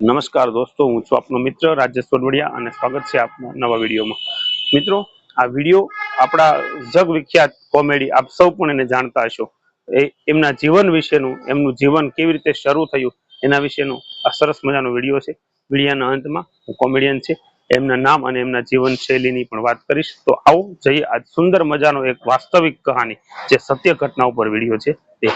નમસ્કાર દોસ્તો, હું છું આપનો મિત્ર રાજેશ સોડવડિયા અને સ્વાગત છે આપના નવા વિડીયોમાં. મિત્રો, આ વિડીયો આપણા જગ વિખ્યાત કોમેડી આપ સૌ પણ એને જાણતા હશો. એમના જીવન વિશેનું, એમનું જીવન કેવી રીતે શરૂ થયું એના વિશેનો આ સરસ મજાનો વિડીયો છે. વિડીયોના અંતમાં હું કોમેડિયન છે એમના નામ અને એમના જીવન શૈલીની પણ વાત કરીશ. તો આવો જઈએ આ સુંદર મજાનો એક વાસ્તવિક કહાની, જે સત્ય ઘટના ઉપર વિડીયો છે તે.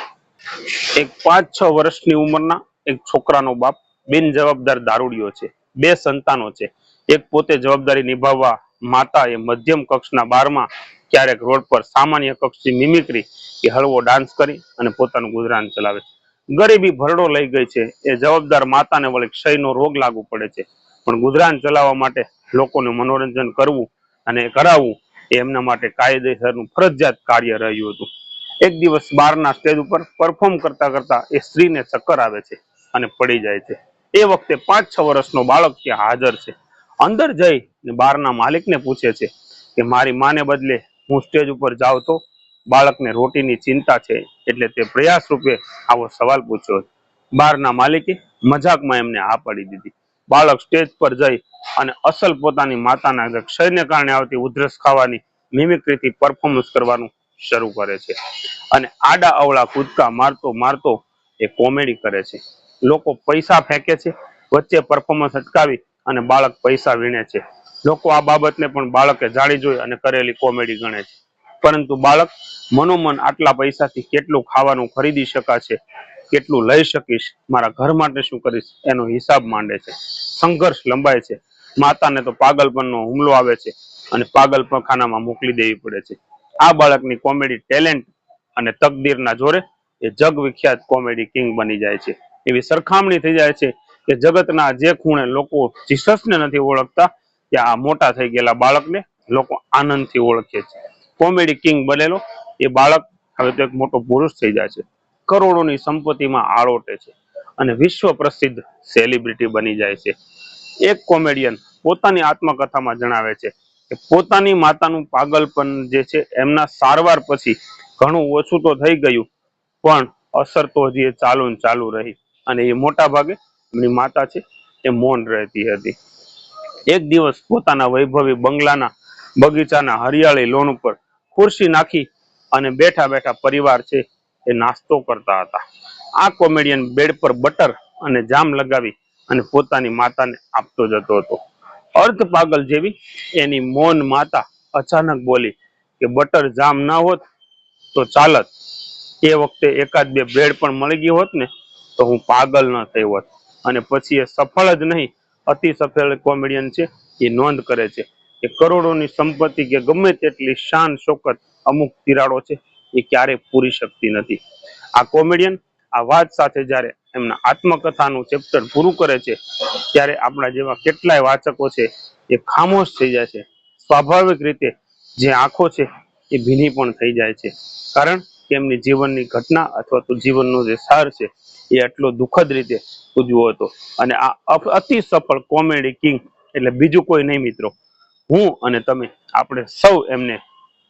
એક 5-6 વર્ષની ઉંમરના એક છોકરાનો બાપ બિનજવાબદાર દારૂડિયો છે. બે સંતાનો છે. એક પોતે જવાબદારી નિભાવવા માતા એ મધ્યમ કક્ષના બારમાં ક્યારેક રોડ પર સામાન્ય કક્ષની મિમિક્રી કે હળવો ડાન્સ કરી અને પોતાનું ગુજરાન ચલાવે છે. ગરીબી ભરડો લઈ ગઈ છે. એ જવાબદાર માતાને વળી ક્ષયનો રોગ લાગુ પડે છે, પણ ગુજરાન ચલાવવા માટે લોકોનું મનોરંજન કરવું અને કરાવવું એ એમના માટે કાયદેસરનું ફરજિયાત કાર્ય રહ્યું હતું. એક દિવસ બારના સ્ટેજ ઉપર પરફોર્મ કરતા કરતા એ સ્ત્રીને ચક્કર આવે છે અને પડી જાય છે. એ વખતે 5-6 વર્ષનો બાળક ત્યાં હાજર છે. અંદર જઈ બારના માલિકને પૂછે છે કે મારી માને બદલે હું સ્ટેજ ઉપર જાઉં તો? બાળકને રોટીની ચિંતા છે એટલે તે પ્રયાસ રૂપે આવો સવાલ પૂછ્યો. બારના માલિકે મજાકમાં એમને હા પાડી દીધી. બાળક સ્ટેજ પર જઈ અને અસલ પોતાની માતાના ક્ષયને કારણે આવતી ઉધરસ ખાવાની મિમિક્રીથી પરફોર્મન્સ કરવાનું શરૂ કરે છે અને આડા અવળા કૂદકા મારતો મારતો એ કોમેડી કરે છે. લોકો પૈસા ફેંકે છે. વચ્ચે પરફોર્મન્સ અટકાવી અને બાળક પૈસા વીણે છે. લોકો આ બાબતને પણ બાળકે જાણી જોઈ અને કરેલી કોમેડી ગણે છે. પરંતુ બાળક મનોમન આટલા પૈસાથી કેટલું ખાવાનું ખરીદી શકાશે, કેટલું લઈ શકીશ, મારા ઘર માટે શું કરીશ, એનો હિસાબ માંડે છે. સંઘર્ષ લંબાય છે. માતાને તો પાગલપનનો હુમલો આવે છે અને પાગલખાનામાં મોકલી દેવી પડે છે. આ બાળકની કોમેડી ટેલેન્ટ અને તકદીરના જોરે એ જગ વિખ્યાત કોમેડી કિંગ બની જાય છે. એવી સરખામણી થઈ જાય છે કે જગતના જે ખૂણે લોકો જીસસને નથી ઓળખતા, ત્યાં આ મોટા થઈ ગયેલા બાળકને લોકો આનંદથી ઓળખે છે. કોમેડી કિંગ બનેલો એ બાળક હવે તો એક મોટો પુરુષ થઈ જાય છે. કરોડોની સંપત્તિમાં આળોટે છે અને વિશ્વ પ્રસિદ્ધ સેલિબ્રિટી બની જાય છે. એક કોમેડિયન પોતાની આત્મકથામાં જણાવે છે કે પોતાની માતાનું પાગલપન જે છે એમના સારવાર પછી ઘણું ઓછું તો થઈ ગયું, પણ અસર તો હજી એ ચાલુ રહી અને એ મોટા ભાગે એમની માતા છે એ મૌન રહેતી હતી. એક દિવસ પોતાના વૈભવી બંગલાના બગીચાના હરિયાળી લોન ઉપર ખુરશી નાખી અને બેઠા બેઠા પરિવાર છે એ નાસ્તો કરતા હતા. આ કોમેડિયન બેડ પર બટર અને જામ લગાવી અને પોતાની માતાને આપતો જતો હતો. અર્ધ પાગલ જેવી એની મૌન માતા અચાનક બોલી કે બટર જામ ના હોત તો ચાલત. એ વખતે એકાદ બે બ્રેડ પણ મળી ગઈ હોત ને તો હું પાગલ ન થઈ હોત. અને પછી એ સફળ જ નહીં, અતિ સફળ કોમેડિયન છે એ નોંધ કરે છે કે કરોડોની સંપત્તિ કે ગમે તેટલી શાન શોકત, અમુક તિરાડો છે એ ક્યારેય પૂરી શકતી નથી. આ કોમેડિયન આ વાત સાથે જ્યારે એમના આત્મકથાનું ચેપ્ટર પૂરું કરે છે, ત્યારે આપણા જેવા કેટલાય વાચકો છે એ ખામોશ થઈ જાય છે. સ્વાભાવિક રીતે જે આંખો છે એ ભીની પણ થઈ જાય છે, કારણ કે એમની જીવનની ઘટના અથવા તો જીવનનો જે સાર છે એ આટલો દુઃખદ રીતે ઉજવો હતો. અને આ અતિ સફળ કોમેડી કિંગ એટલે બીજું કોઈ નહીં મિત્રો, હું અને તમે આપણે સૌ એમને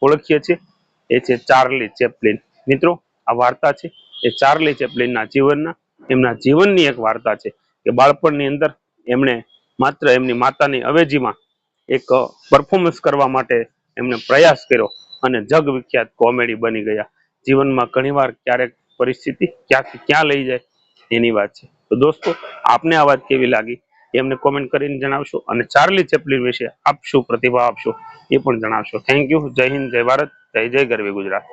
ઓળખીએ છીએ. એ છે ચાર્લી ચેપ્લિન. મિત્રો, આ વાર્તા છે એ ચાર્લી ચેપ્લિનના જીવનના, એમના જીવનની એક વાર્તા છે કે બાળપણની અંદર એમણે માત્ર એમની માતાની અવેજીમાં એક પરફોર્મન્સ કરવા માટે એમણે પ્રયાસ કર્યો અને જગ વિખ્યાત કોમેડી બની ગયા. જીવનમાં ઘણીવાર ક્યારેક પરિસ્થિતિ ક્યાંથી ક્યાં લઈ જાય એની વાત છે. તો દોસ્તો, આપને આ વાત કેવી લાગી એમને કોમેન્ટ કરીને જણાવશો અને ચાર્લી ચેપ્લિન વિશે આપ શું પ્રતિભાવ આપશો એ પણ જણાવશો. Thank you. જય હિન્દ, જય ભારત, જય જય ગરવી ગુજરાત.